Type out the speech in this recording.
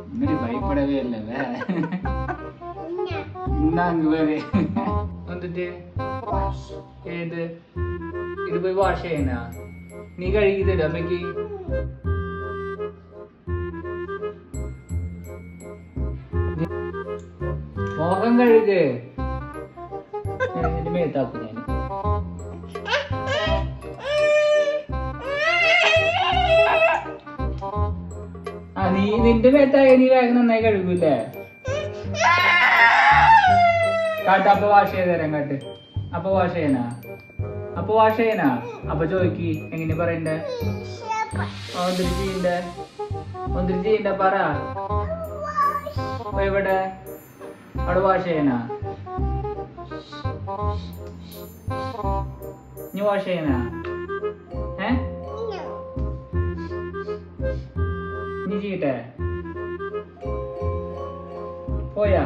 ഇങ്ങനെ ഭയപ്പെടവേ അല്ലേ എന്നിട്ട് ഏത് ഇത് പോയി വാഷ് ചെയ്യണ നീ കഴുകി തരും അമ്മക്ക് മോഹം കഴുക് എന്റെ മേത്താക്കും ഞാൻ നീ നിന്റെ മേത്തായ നീ വേഗം നന്നായി കഴുകൂല്ലേ കാട്ട് അപ്പൊ വാഷ് ചെയ്ത് തരാം കാട്ട് അപ്പൊ വാഷ് ചെയ്യണ അപ്പൊ ചോദിക്ക് എങ്ങനെ പറയണ്ടേ ഒന്നിരി ചെയ്യണ്ട പറ എവിടെ അവിടെ വാഷ് ചെയ്യണ നീ വാഷ് ചെയ്യണ നീ ചെയ്യട്ടെ പോയാ